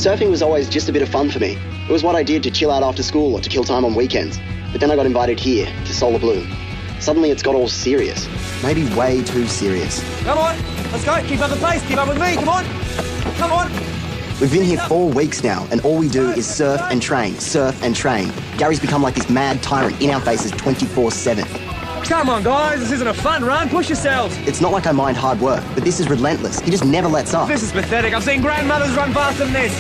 Surfing was always just a bit of fun for me. It was what I did to chill out after school or to kill time on weekends. But then I got invited here, to Solar Bloom. Suddenly it's got all serious. Maybe way too serious. Come on, let's go. Keep up the pace. Keep up with me. Come on. Come on. We've been here 4 weeks now, and all we do is surf and train, surf and train. Gary's become like this mad tyrant in our faces 24/7. Come on, guys. This isn't a fun run. Push yourselves. It's not like I mind hard work, but this is relentless. He just never lets up. This is pathetic. I've seen grandmothers run faster than this.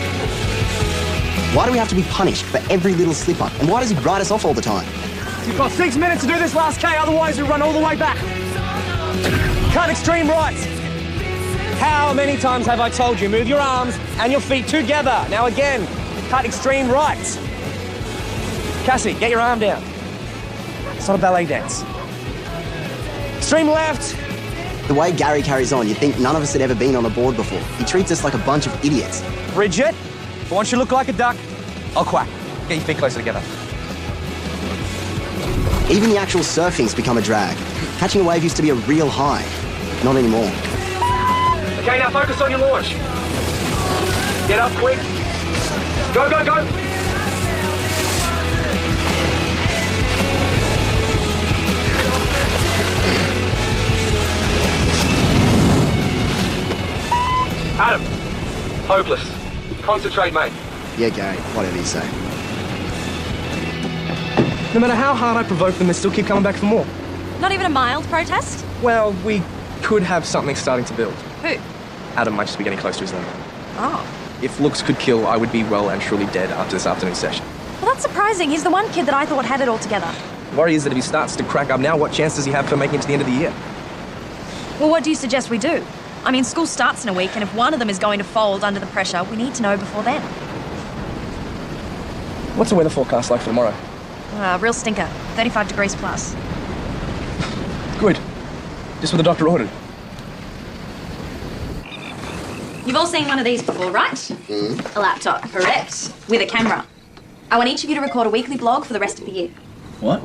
Why do we have to be punished for every little slip-up? And why does he write us off all the time? You've got 6 minutes to do this last K, otherwise you run all the way back. Cut extreme right. How many times have I told you, move your arms and your feet together. Now again, cut extreme right. Cassie, get your arm down. It's not a ballet dance. Extreme left. The way Gary carries on, you'd think none of us had ever been on a board before. He treats us like a bunch of idiots. Bridget, if I want you to look like a duck, I'll quack. Get your feet closer together. Even the actual surfing's become a drag. Catching a wave used to be a real high. Not anymore. Okay, now focus on your launch. Get up quick. Go, go, go. Adam, hopeless. Concentrate, mate. Yeah, Gary, whatever you say. No matter how hard I provoke them, they still keep coming back for more. Not even a mild protest? Well, we could have something starting to build. Who? Adam might just be getting close to his limit. Oh. If looks could kill, I would be well and truly dead after this afternoon session. Well, that's surprising. He's the one kid that I thought had it all together. The worry is that if he starts to crack up now, what chance does he have for making it to the end of the year? Well, what do you suggest we do? I mean, school starts in a week, and if one of them is going to fold under the pressure, we need to know before then. What's the weather forecast like for tomorrow? Real stinker. 35 degrees plus. Good. Just what the doctor ordered. You've all seen one of these before, right? A laptop. Correct. With a camera. I want each of you to record a weekly blog for the rest of the year. What?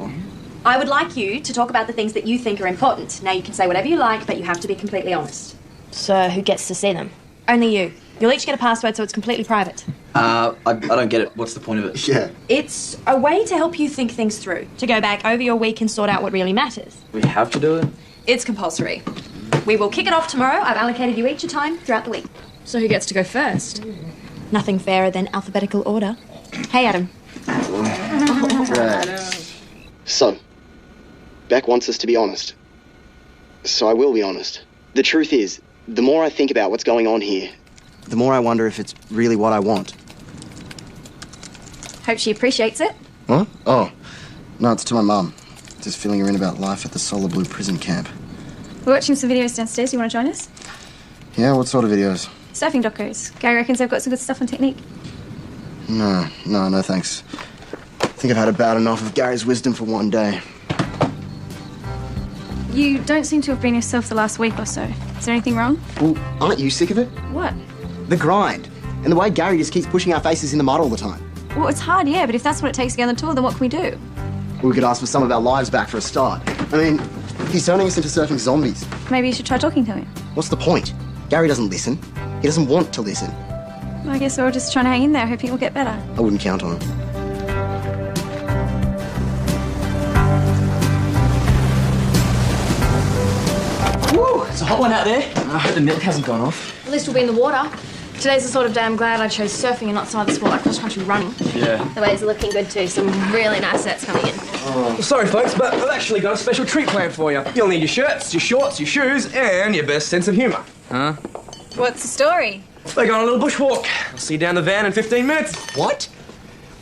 I would like you to talk about the things that you think are important. Now, you can say whatever you like, but you have to be completely honest. So who gets to see them? Only you. You'll each get a password, so it's completely private. I don't get it. What's the point of it? Yeah. It's a way to help you think things through, to go back over your week and sort out what really matters. We have to do it? It's compulsory. We will kick it off tomorrow. I've allocated you each a time throughout the week. So who gets to go first? Nothing fairer than alphabetical order. Hey, Adam. Right. So, Beck wants us to be honest. So I will be honest. The truth is, the more I think about what's going on here, the more I wonder if it's really what I want. Hope she appreciates it. What? Oh, no, it's to my mum. Just filling her in about life at the Solar Blue prison camp. We're watching some videos downstairs. You want to join us? Yeah, what sort of videos? Surfing docos. Gary reckons they've got some good stuff on technique. No, thanks. I think I've had about enough of Gary's wisdom for one day. You don't seem to have been yourself the last week or so. Is there anything wrong? Well, aren't you sick of it? What? The grind. And the way Gary just keeps pushing our faces in the mud all the time. Well, it's hard, yeah, but if that's what it takes to get on the tour, then what can we do? We could ask for some of our lives back for a start. I mean, he's turning us into surfing zombies. Maybe you should try talking to him. What's the point? Gary doesn't listen. He doesn't want to listen. Well, I guess we're all just trying to hang in there, hoping it will get better. I wouldn't count on him. Woo! It's a hot one out there. I hope the milk hasn't gone off. At least we'll be in the water. Today's the sort of day I'm glad I chose surfing and not some other sport like cross-country running. Yeah. The waves are looking good too. Some really nice sets coming in. Well, sorry, folks, but I've actually got a special treat planned for you. You'll need your shirts, your shorts, your shoes, and your best sense of humour. Huh? What's the story? We're going on a little bushwalk. I'll see you down the van in 15 minutes. What?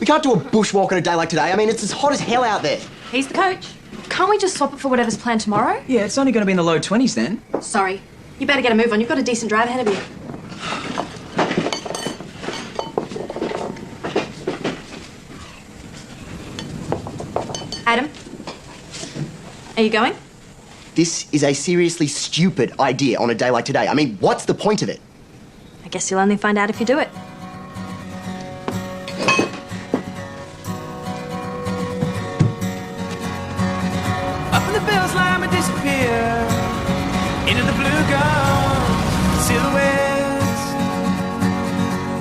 We can't do a bushwalk on a day like today. I mean, it's as hot as hell out there. He's the coach. Can't we just swap it for whatever's planned tomorrow? Yeah, it's only going to be in the low 20s then. Sorry. You better get a move on. You've got a decent drive ahead of you. Adam? Are you going? This is a seriously stupid idea on a day like today. I mean, what's the point of it? I guess you'll only find out if you do it. Up in the bill's line, we disappear into the blue gum silhouettes.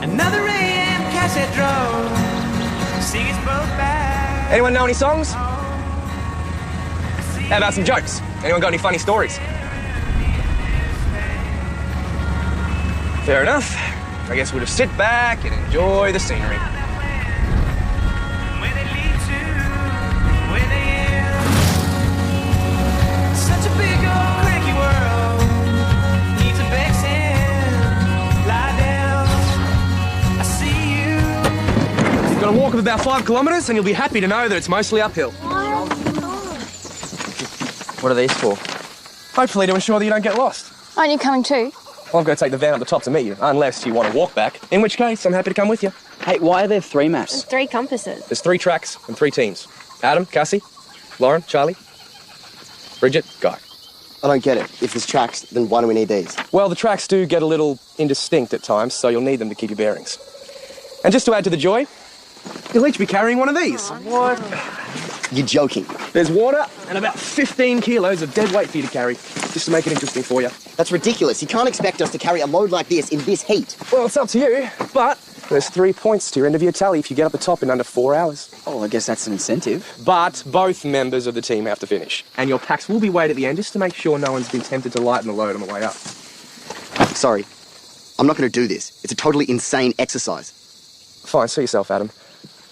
Another AM Anyone know any songs? How about some jokes? Anyone got any funny stories? Fair enough. I guess we'll just sit back and enjoy the scenery. Where they lead to, where they end. Such a big old cranky world needs a vaccine. Lie down, I see you. You've got a walk of about 5 kilometres and you'll be happy to know that it's mostly uphill. What are these for? Hopefully to ensure that you don't get lost. Aren't you coming too? Well, I'm going to take the van up the top to meet you, unless you want to walk back, in which case I'm happy to come with you. Hey, why are there 3 maps? 3 compasses. There's 3 tracks and 3 teams. Adam, Cassie, Lauren, Charlie, Bridget, Guy. I don't get it. If there's tracks, then why do we need these? Well, the tracks do get a little indistinct at times, so you'll need them to keep your bearings. And just to add to the joy, you'll each be carrying one of these. What? You're joking. There's water and about 15 kilos of dead weight for you to carry, just to make it interesting for you. That's ridiculous. You can't expect us to carry a load like this in this heat. Well, it's up to you, but there's 3 points to your end of your tally if you get up the top in under 4 hours. Oh, I guess that's an incentive. But both members of the team have to finish. And your packs will be weighed at the end just to make sure no one's been tempted to lighten the load on the way up. Sorry. I'm not going to do this. It's a totally insane exercise. Fine, see yourself, Adam.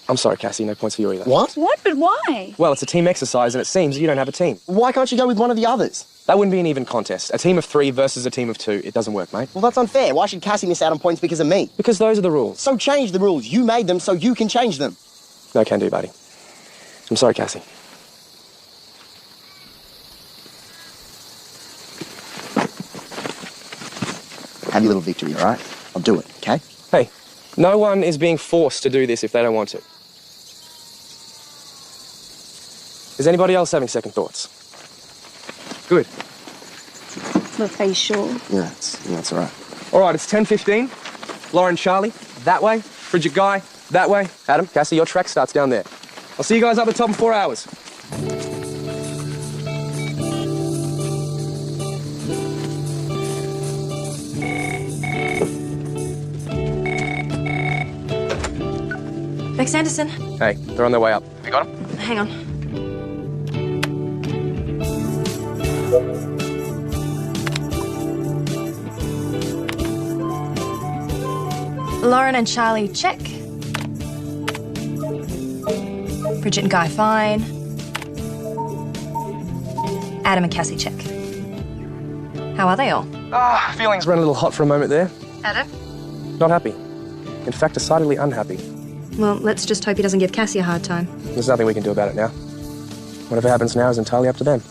I'm sorry, Cassie, no points for you either. What? What? But why? Well, it's a team exercise and it seems you don't have a team. Why can't you go with one of the others? That wouldn't be an even contest. A team of 3 versus a team of 2. It doesn't work, mate. Well, that's unfair. Why should Cassie miss out on points because of me? Because those are the rules. So change the rules. You made them so you can change them. No can do, buddy. I'm sorry, Cassie. Have your little victory, all right? I'll do it, okay? Hey, no one is being forced to do this if they don't want to. Is anybody else having second thoughts? Good. Look, are you sure? Yeah, it's all right. All right, it's 10:15. Lauren, Charlie, that way. Bridget, Guy, that way. Adam, Cassie, your track starts down there. I'll see you guys up the top in 4 hours. Bex Anderson. Hey, they're on their way up. You got them? Hang on. Lauren and Charlie, check. Bridget and Guy, fine. Adam and Cassie, check. How are they all? Feelings ran a little hot for a moment there. Adam? Not happy. In fact, decidedly unhappy. Well, let's just hope he doesn't give Cassie a hard time. There's nothing we can do about it now. Whatever happens now is entirely up to them.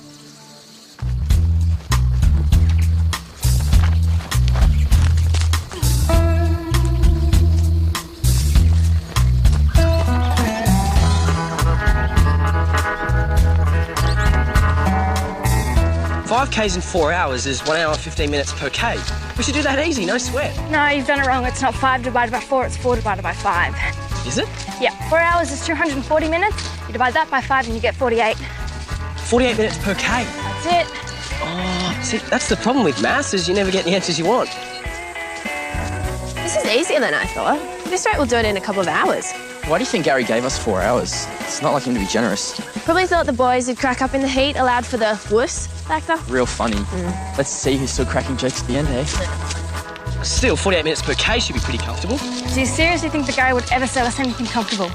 K's in 4 hours is 1 hour 15 minutes per K. We should do that easy, no sweat. No, you've done it wrong. It's not 5 divided by 4, it's 4 divided by 5. Is it? Yeah, 4 hours is 240 minutes. You divide that by 5 and you get 48. 48 minutes per K. That's it. Oh, see, that's the problem with maths, is you never get the answers you want. This is easier than I thought. This rate will do it in a couple of hours. Why do you think Gary gave us 4 hours? It's not like him to be generous. Probably thought the boys would crack up in the heat, allowed for the wuss factor. Real funny. Let's see who's still cracking jokes at the end, eh? Still, 48 minutes per K should be pretty comfortable. Do you seriously think the guy would ever sell us anything comfortable?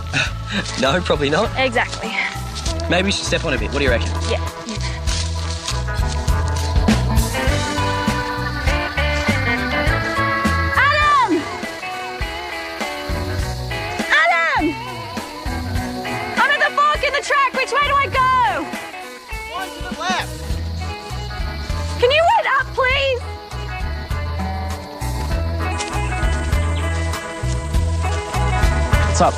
No, probably not. Exactly. Maybe we should step on a bit. What do you reckon? Yeah. Track, which way do I go? One to the left. Can you wait up, please? What's up?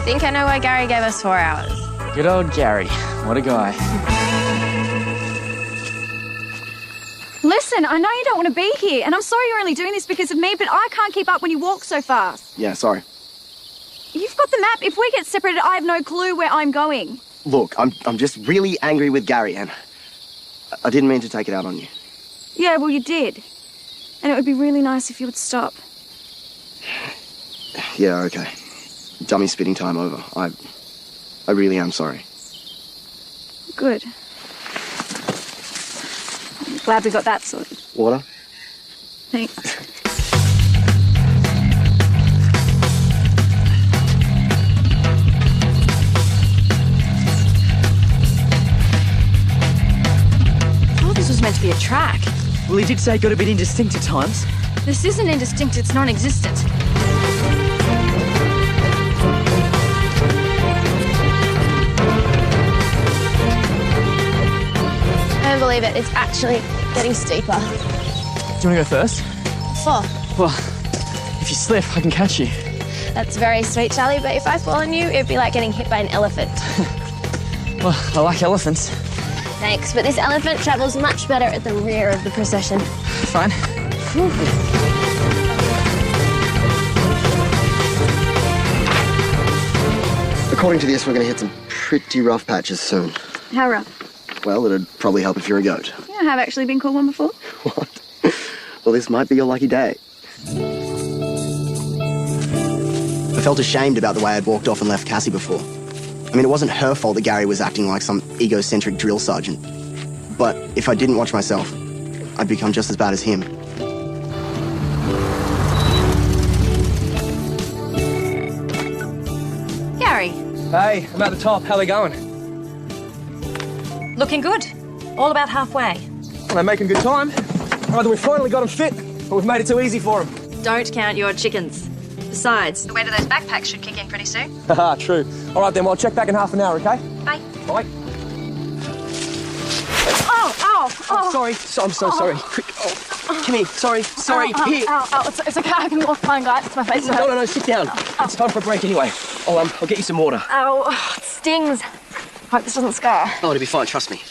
Think I know why Gary gave us 4 hours. Good old Gary. What a guy. Listen, I know you don't want to be here, and I'm sorry you're only doing this because of me, but I can't keep up when you walk so fast. Yeah, sorry. You've got the map. If we get separated, I have no clue where I'm going. Look, I'm just really angry with Gary, and I didn't mean to take it out on you. Yeah, well, you did. And it would be really nice if you would stop. Yeah, okay. Dummy spitting time over. I really am sorry. Good. I'm glad we got that sorted. Water? Thanks. Oh, this was meant to be a track. Well, he did say it got a bit indistinct at times. This isn't indistinct, it's non-existent. I don't believe it. It's actually getting steeper. Do you want to go first? Oh, Well, if you slip, I can catch you. that's very sweet, Charlie, but if I fall on you, it'd be like getting hit by an elephant. Well, I like elephants. Thanks, but this elephant travels much better at the rear of the procession. Fine. According to this, we're going to hit some pretty rough patches soon. How rough? Well, it'd probably help if you're a goat. Yeah, I have actually been called one before. What? Well, this might be your lucky day. I felt ashamed about the way I'd walked off and left Cassie before. I mean, it wasn't her fault that Gary was acting like some egocentric drill sergeant. But if I didn't watch myself, I'd become just as bad as him. Gary, Hey, I'm at the top. How they going? looking good. All about halfway. Well, they're making good time. Either we finally got them fit, or we've made it too easy for them. Don't count your chickens. Besides, the weight of those backpacks should kick in pretty soon. Haha, true. All right then, well, I'll check back in half an hour, okay? Bye. Bye. Oh, Sorry. I'm so sorry. Quick. Oh, come here. Sorry. Here. It's okay, I can walk fine, guys. It's my face. No, sit down. It's time for a break anyway. I'll get you some water. Oh, it stings. Hope this doesn't scar. Oh, it'll be fine, trust me.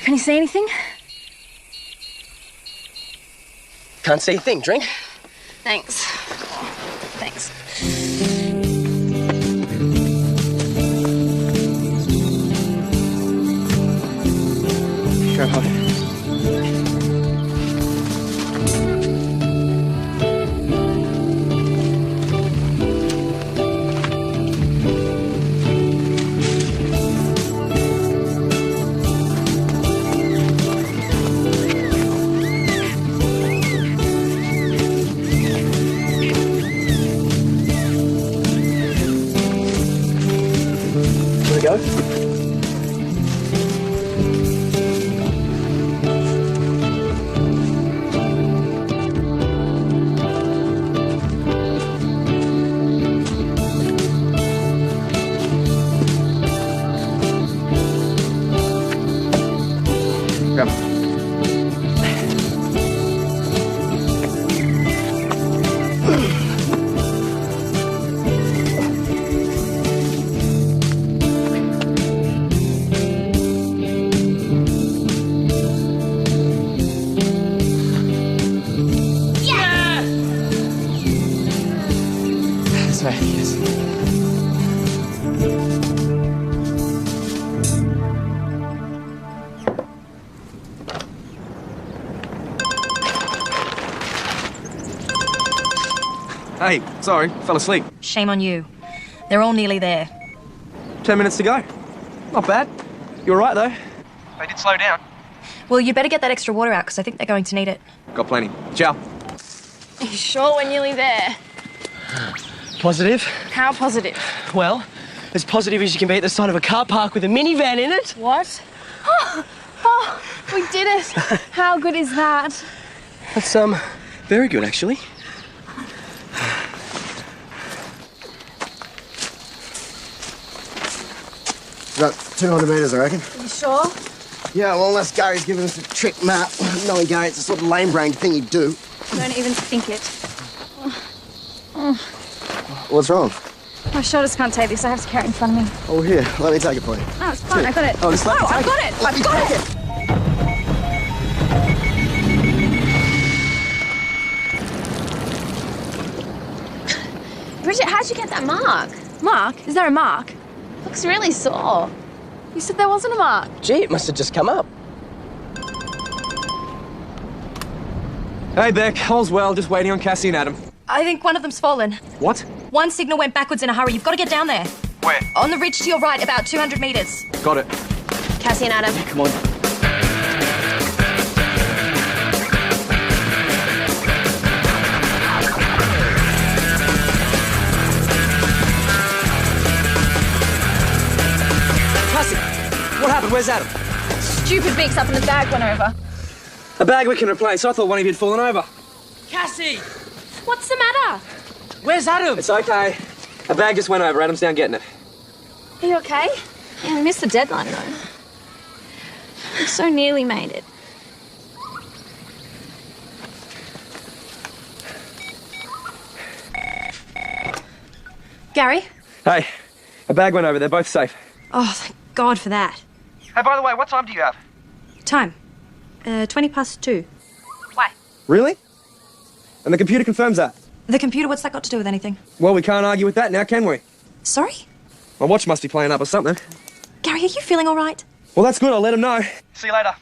Can you see anything? Can't see a thing. Drink. Thanks. Thanks. Go home. Go. That's right, yes. Hey, sorry, fell asleep. Shame on you. They're all nearly there. 10 minutes to go. Not bad. You're right, though. They did slow down. Well, you better get that extra water out, because I think they're going to need it. Got plenty. Ciao. Are you sure we're nearly there? Positive? How positive? Well, as positive as you can be at the side of a car park with a minivan in it. What? Oh, we did it. How good is that? That's, very good, actually. About 200 metres, I reckon. Are you sure? Yeah, well, unless Gary's given us a trick map. Knowing Gary, it's the sort of lame-brained thing he'd do. Don't even think it. What's wrong? My shoulders can't take this. I have to carry it in front of me. Oh, here, let me take it for you. Oh, it's fine. I got it. Oh, just let me I've take got it. I've got it. Bridget, how'd you get that mark? Mark? Is there a mark? Looks really sore. You said there wasn't a mark. Gee, it must have just come up. Hey, Beck. All's well. Just waiting on Cassie and Adam. I think one of them's fallen. What? One signal went backwards in a hurry. You've got to get down there. Where? On the ridge to your right, about 200 metres. Got it. Cassie and Adam. Come on. What happened? Where's Adam? Stupid beaks up and the bag went over. A bag we can replace. I thought one of you had fallen over. Cassie! What's the matter? Where's Adam? It's okay. A bag just went over. Adam's down getting it. Are you okay? Yeah, we missed the deadline though. We so nearly made it. Gary? Hey, a bag went over. They're both safe. Oh, thank God for that. Hey, by the way, what time do you have? Time? 2:20 Why? Really? And the computer confirms that. The computer, what's that got to do with anything? Well, we can't argue with that now, can we? Sorry? My watch must be playing up or something. Gary, are you feeling all right? Well, that's good. I'll let him know. See you later.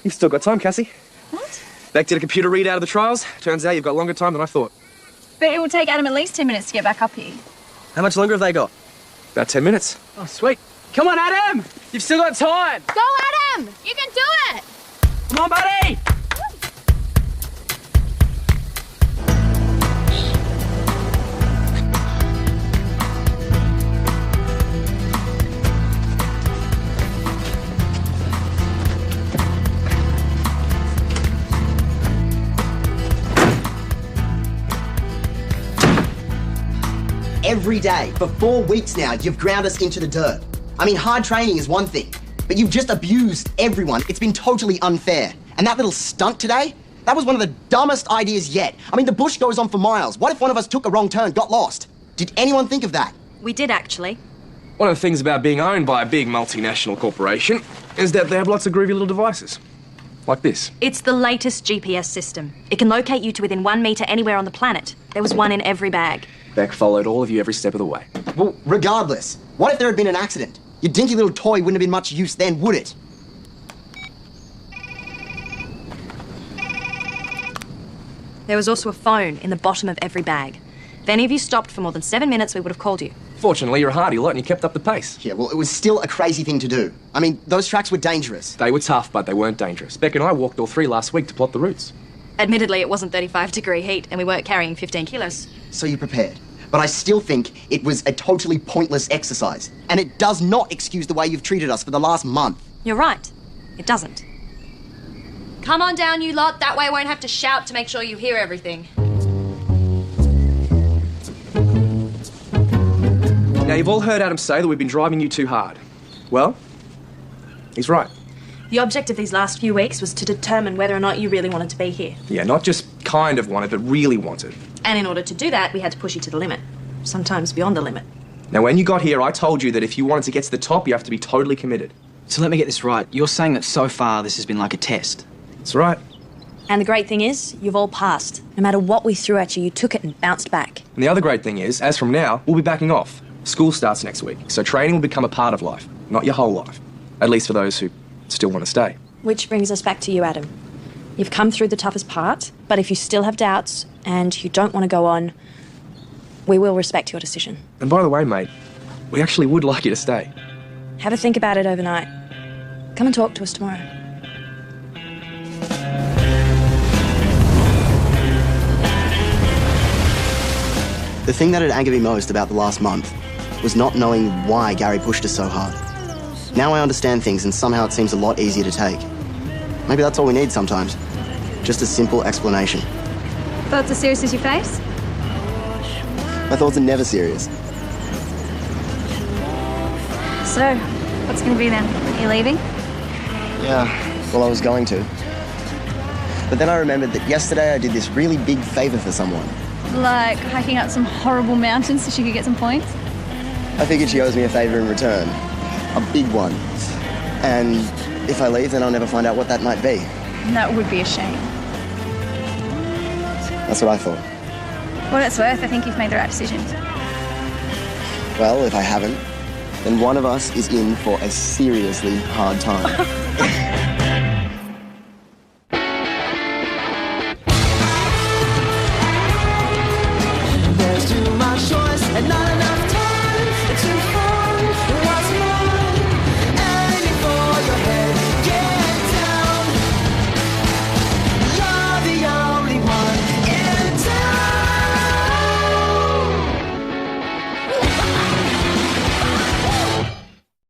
You've still got time, Cassie. What? Beck did a computer readout of the trials. Turns out you've got longer time than I thought. But it will take Adam at least 10 minutes to get back up here. How much longer have they got? About 10 minutes. Oh, sweet. Come on, Adam! You've still got time! Go, Adam! You can do it! Come on, buddy! Every day, for 4 weeks now, you've ground us into the dirt. I mean, hard training is one thing, but you've just abused everyone. It's been totally unfair. And that little stunt today, that was one of the dumbest ideas yet. I mean, the bush goes on for miles. What if one of us took a wrong turn, got lost? Did anyone think of that? We did, actually. One of the things about being owned by a big multinational corporation is that they have lots of groovy little devices. Like this. It's the latest GPS system. It can locate you to within 1 metre anywhere on the planet. There was one in every bag. Beck followed all of you every step of the way. Well, regardless, what if there had been an accident? Your dinky little toy wouldn't have been much use then, would it? There was also a phone in the bottom of every bag. If any of you stopped for more than 7 minutes, we would have called you. Fortunately, you're a hardy lot and you kept up the pace. Yeah, well, it was still a crazy thing to do. I mean, those tracks were dangerous. They were tough, but they weren't dangerous. Beck and I walked all 3 last week to plot the routes. Admittedly, it wasn't 35-degree heat, and we weren't carrying 15 kilos. So you prepared. But I still think it was a totally pointless exercise. And it does not excuse the way you've treated us for the last month. You're right. It doesn't. Come on down, you lot. That way I won't have to shout to make sure you hear everything. Now, you've all heard Adam say that we've been driving you too hard. Well, he's right. The object of these last few weeks was to determine whether or not you really wanted to be here. Yeah, not just kind of wanted, but really wanted. And in order to do that, we had to push you to the limit. Sometimes beyond the limit. Now, when you got here, I told you that if you wanted to get to the top, you have to be totally committed. So let me get this right. You're saying that so far this has been like a test? That's right. And the great thing is, you've all passed. No matter what we threw at you, you took it and bounced back. And the other great thing is, as from now, we'll be backing off. School starts next week, so training will become a part of life, not your whole life. At least for those who still want to stay. Which brings us back to you, Adam. You've come through the toughest part, but if you still have doubts and you don't want to go on, we will respect your decision. And by the way, mate, we actually would like you to stay. Have a think about it overnight. Come and talk to us tomorrow. The thing that had angered me most about the last month was not knowing why Gary pushed us so hard. Now I understand things and somehow it seems a lot easier to take. Maybe that's all we need sometimes. Just a simple explanation. Thoughts as serious as your face? My thoughts are never serious. So, what's going to be then? Are you leaving? Yeah, well, I was going to. But then I remembered that yesterday I did this really big favor for someone. Like hiking up some horrible mountains so she could get some points? I figured she owes me a favor in return. A big one. And if I leave, then I'll never find out what that might be. That would be a shame. That's what I thought. What it's worth, I think you've made the right decision. Well, if I haven't, then one of us is in for a seriously hard time.